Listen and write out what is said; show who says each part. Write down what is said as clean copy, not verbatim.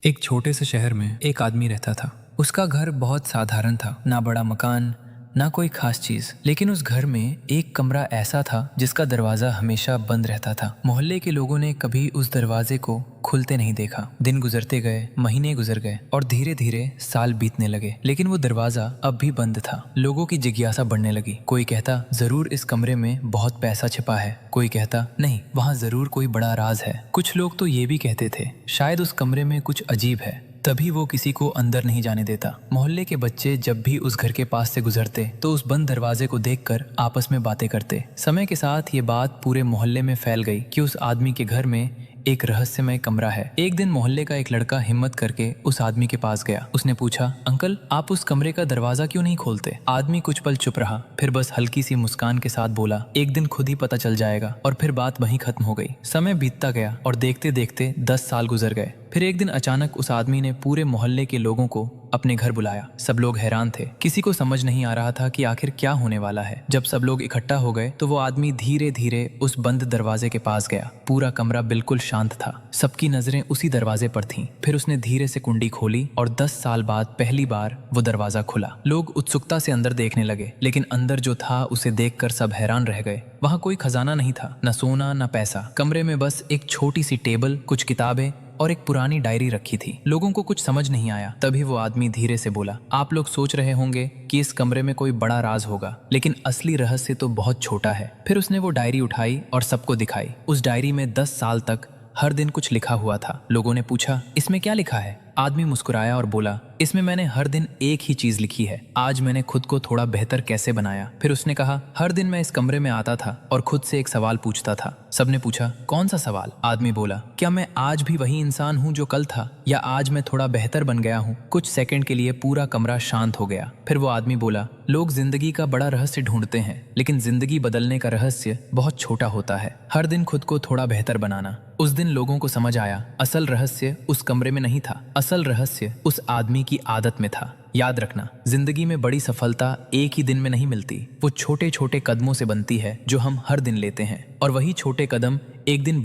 Speaker 1: एक छोटे से शहर में एक आदमी रहता था। उसका घर बहुत साधारण था, ना बड़ा मकान ना कोई खास चीज। लेकिन उस घर में एक कमरा ऐसा था जिसका दरवाजा हमेशा बंद रहता था। मोहल्ले के लोगों ने कभी उस दरवाजे को खुलते नहीं देखा। दिन गुजरते गए, महीने गुजर गए और धीरे धीरे साल बीतने लगे, लेकिन वो दरवाजा अब भी बंद था। लोगों की जिज्ञासा बढ़ने लगी। कोई कहता जरूर इस कमरे में बहुत पैसा छिपा है, कोई कहता नहीं वहाँ जरूर कोई बड़ा राज है। कुछ लोग तो ये भी कहते थे शायद उस कमरे में कुछ अजीब है, तभी वो किसी को अंदर नहीं जाने देता। मोहल्ले के बच्चे जब भी उस घर के पास से गुजरते तो उस बंद दरवाजे को देखकर आपस में बातें करते। समय के साथ ये बात पूरे मोहल्ले में फैल गई कि उस आदमी के घर में एक रहस्यमय कमरा है। एक दिन मोहल्ले का एक लड़का हिम्मत करके उस आदमी के पास गया। उसने पूछा, अंकल आप उस कमरे का दरवाजा क्यों नहीं खोलते? आदमी कुछ पल चुप रहा, फिर बस हल्की सी मुस्कान के साथ बोला, एक दिन खुद ही पता चल जाएगा। और फिर बात वहीं खत्म हो गई। समय बीतता गया और देखते देखते 10 साल गुजर गए। फिर एक दिन अचानक उस आदमी ने पूरे मोहल्ले के लोगों को अपने घर बुलाया। सब लोग हैरान थे, किसी को समझ नहीं आ रहा था कि आखिर क्या होने वाला है। जब सब लोग इकट्ठा हो गए तो वो आदमी धीरे धीरे उस बंद दरवाजे के पास गया। पूरा कमरा बिल्कुल शांत था, सबकी नजरें उसी दरवाजे पर थीं। फिर उसने धीरे से कुंडी खोली और 10 साल बाद पहली बार वो दरवाजा खुला। लोग उत्सुकता से अंदर देखने लगे, लेकिन अंदर जो था उसे देखकर सब हैरान रह गए। वहाँ कोई खजाना नहीं था, न सोना न पैसा। कमरे में बस एक छोटी सी टेबल, कुछ किताबें और एक पुरानी डायरी रखी थी। लोगों को कुछ समझ नहीं आया। तभी वो आदमी धीरे से बोला, आप लोग सोच रहे होंगे कि इस कमरे में कोई बड़ा राज होगा, लेकिन असली रहस्य तो बहुत छोटा है। फिर उसने वो डायरी उठाई और सबको दिखाई। उस डायरी में 10 साल तक हर दिन कुछ लिखा हुआ था। लोगों ने पूछा, इसमें क्या लिखा है? आदमी मुस्कुराया और बोला, इसमें मैंने हर दिन एक ही चीज लिखी है, आज मैंने खुद को थोड़ा बेहतर कैसे बनाया। फिर उसने कहा, हर दिन मैं इस कमरे में आता था और खुद से एक सवाल पूछता था। सबने पूछा, कौन सा सवाल? आदमी बोला, क्या मैं आज भी वही इंसान हूँ जो कल था, या आज मैं थोड़ा बेहतर बन गया हूँ? कुछ सेकंड के लिए पूरा कमरा शांत हो गया। फिर वो आदमी बोला, लोग जिंदगी का बड़ा रहस्य ढूंढते हैं, लेकिन जिंदगी बदलने का रहस्य बहुत छोटा होता है, हर दिन खुद को थोड़ा बेहतर बनाना। उस दिन लोगों को समझ आया, असल रहस्य उस कमरे में नहीं था, असल रहस्य उस आदमी की आदत में था। याद रखना, जिंदगी में बड़ी सफलता एक ही दिन में नहीं मिलती, वो छोटे छोटे कदमों से बनती है जो हम हर दिन लेते हैं, और वही छोटे कदम एक दिन